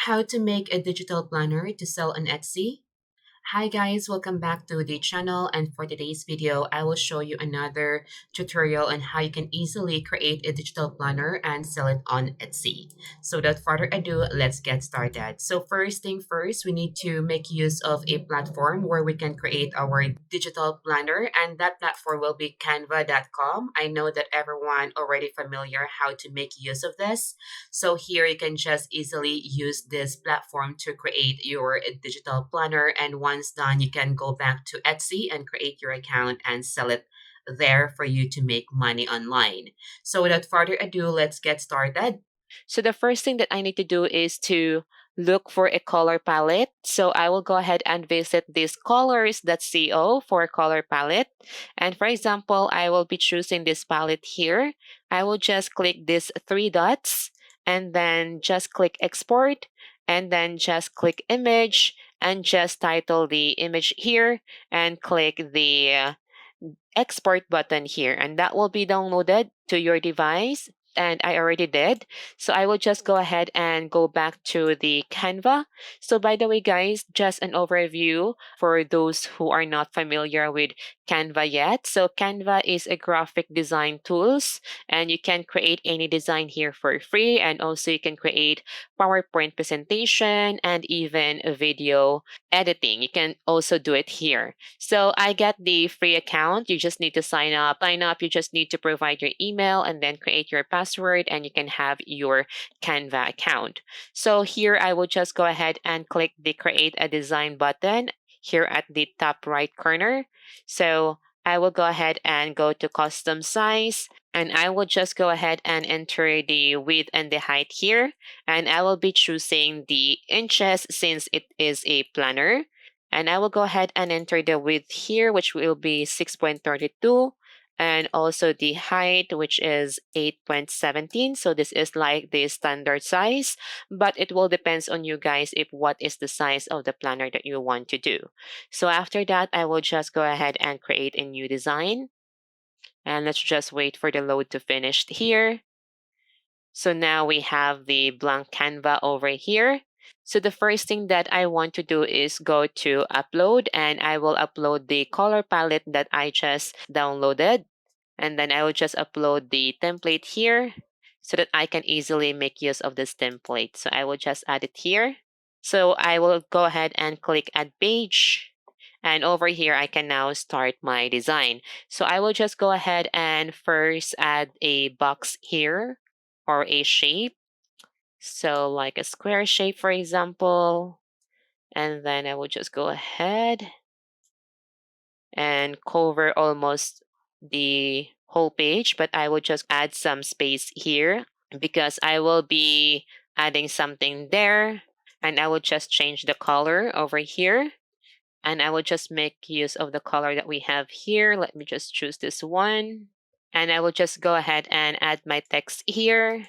How to make a digital planner to sell on Etsy. Hi guys, welcome back to the channel, and for today's video, I will show you another tutorial on how you can easily create a digital planner and sell it on Etsy. So without further ado, let's get started. So first thing first, we need to make use of a platform where we can create our digital planner, and that platform will be canva.com. I know that everyone already familiar how to make use of this. So here you can just easily use this platform to create your digital planner. And once done, you can go back to Etsy and create your account and sell it there for you to make money online. So without further ado, let's get started. So the first thing that I need to do is to look for a color palette. So I will go ahead and visit this colors.co for a color palette. And for example, I will be choosing this palette here. I will just click these three dots and then just click export and then just click image and just title the image here and click the export button here, and that will be downloaded to your device. And I already did. So I will just go ahead and go back to the Canva. So by the way, guys, just an overview for those who are not familiar with Canva yet. So Canva is a graphic design tools, and you can create any design here for free. And also you can create PowerPoint presentation and even a video editing. You can also do it here. So I get the free account. You just need to sign up. Sign up, you just need to provide your email and then create your password, and you can have your Canva account. So here I will just go ahead and click the create a design button here at the top right corner. So I will go ahead and go to custom size, and I will just go ahead and enter the width and the height here. And I will be choosing the inches since it is a planner. And I will go ahead and enter the width here, which will be 6.32, and also the height, which is 8.17. So this is like the standard size, but it will depends on you guys if what is the size of the planner that you want to do. So after that, I will just go ahead and create a new design. And let's just wait for the load to finish here. So now we have the blank Canva over here. So the first thing that I want to do is go to upload, and I will upload the color palette that I just downloaded. And then I will just upload the template here so that I can easily make use of this template. So I will just add it here. So I will go ahead and click add page. And over here, I can now start my design. So I will just go ahead and first add a box here or a shape. So like a square shape, for example. And then I will just go ahead and cover almost the whole page, but I will just add some space here because I will be adding something there. And I will just change the color over here. And I will just make use of the color that we have here. Let me just choose this one. And I will just go ahead and add my text here,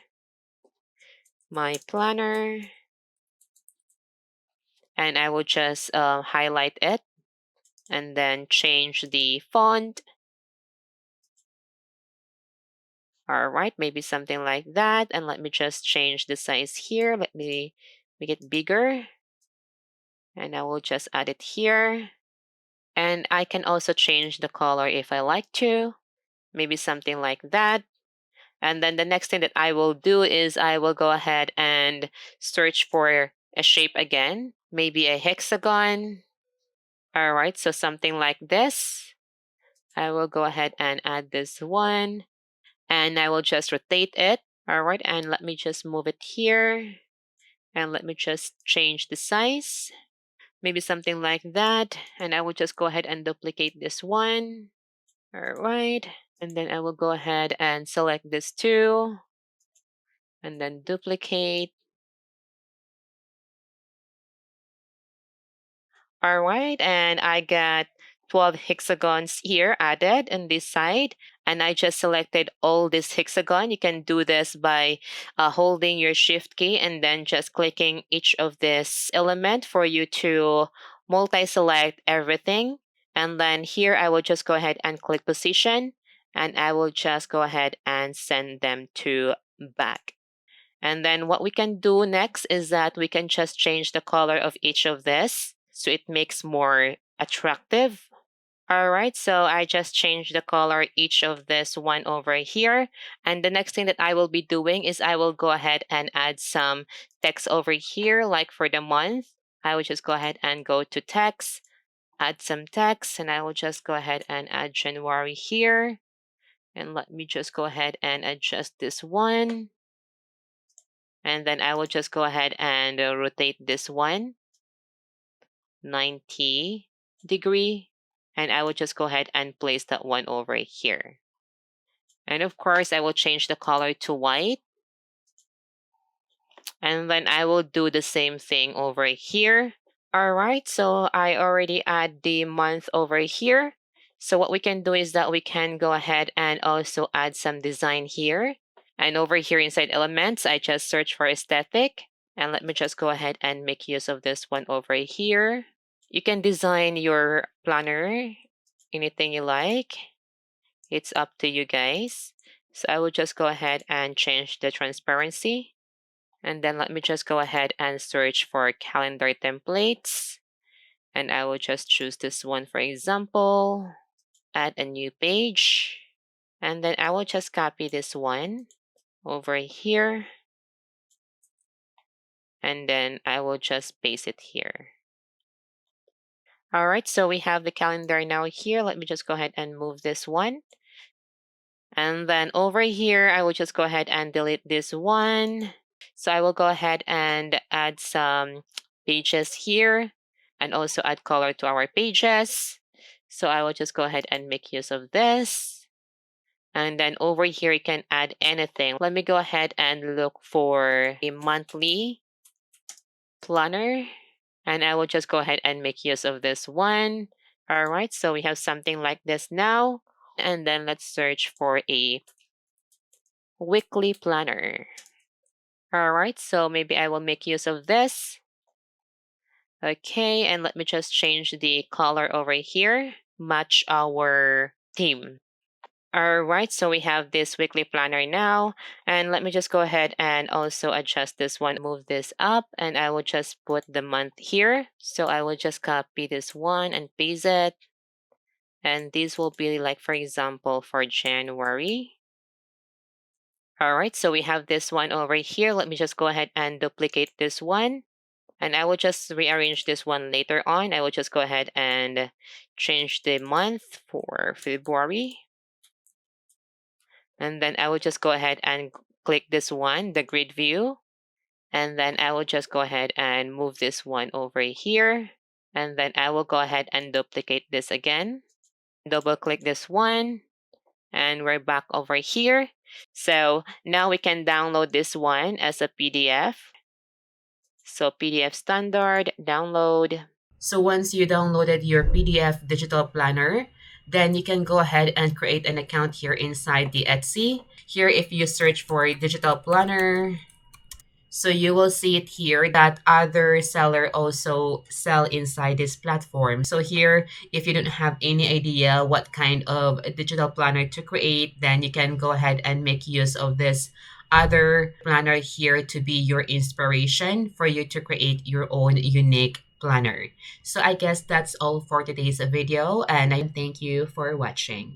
my planner. And I will just highlight it and then change the font. All right, maybe something like that. And let me just change the size here. Let me make it bigger. And I will just add it here. And I can also change the color if I like to. Maybe something like that. And then the next thing that I will do is I will go ahead and search for a shape again. Maybe a hexagon. All right, so something like this. I will go ahead and add this one. And I will just rotate it. All right, and let me just move it here. And let me just change the size. Maybe something like that. And I will just go ahead and duplicate this one. All right. And then I will go ahead and select this two. And then duplicate. All right, and I got 12 hexagons here added on this side. And I just selected all this hexagon. You can do this by holding your shift key and then just clicking each of this element for you to multi-select everything. And then here I will just go ahead and click position, and I will just go ahead and send them to back. And then what we can do next is that we can just change the color of each of this so it makes more attractive. All right, so I just changed the color each of this one over here. And the next thing that I will be doing is I will go ahead and add some text over here, like for the month. I will just go ahead and go to text, add some text, and I will just go ahead and add January here. And let me just go ahead and adjust this one. And then I will just go ahead and rotate this one 90 degree. And I will just go ahead and place that one over here. And of course, I will change the color to white. And then I will do the same thing over here. All right, so I already add the month over here. So what we can do is that we can go ahead and also add some design here. And over here inside elements, I just search for aesthetic. And let me just go ahead and make use of this one over here. You can design your planner anything you like. It's up to you guys. So I will just go ahead and change the transparency. And then let me just go ahead and search for calendar templates. And I will just choose this one for example. Add a new page. And then I will just copy this one over here. And then I will just paste it here. All right, so we have the calendar now here. Let me just go ahead and move this one. And then over here, I will just go ahead and delete this one. So I will go ahead and add some pages here and also add color to our pages. So I will just go ahead and make use of this. And then over here, you can add anything. Let me go ahead and look for a monthly planner. And I will just go ahead and make use of this one. All right, so we have something like this now. And then let's search for a weekly planner. All right, so maybe I will make use of this. Okay, and let me just change the color over here, match our theme. All right, so we have this weekly planner now. And let me just go ahead and also adjust this one, move this up, and I will just put the month here. So I will just copy this one and paste it. And this will be like, for example, for January. All right, so we have this one over here. Let me just go ahead and duplicate this one. And I will just rearrange this one later on. I will just go ahead and change the month for February. And then I will just go ahead and click this one, the grid view. And then I will just go ahead and move this one over here. And then I will go ahead and duplicate this again. Double click this one. And we're back over here. So now we can download this one as a PDF. So PDF standard, download. So once you downloaded your PDF digital planner, then you can go ahead and create an account here inside the Etsy. Here, if you search for a digital planner, so you will see it here that other seller also sell inside this platform. So here, if you don't have any idea what kind of a digital planner to create, then you can go ahead and make use of this other planner here to be your inspiration for you to create your own unique planner. So I guess that's all for today's video, and I thank you for watching.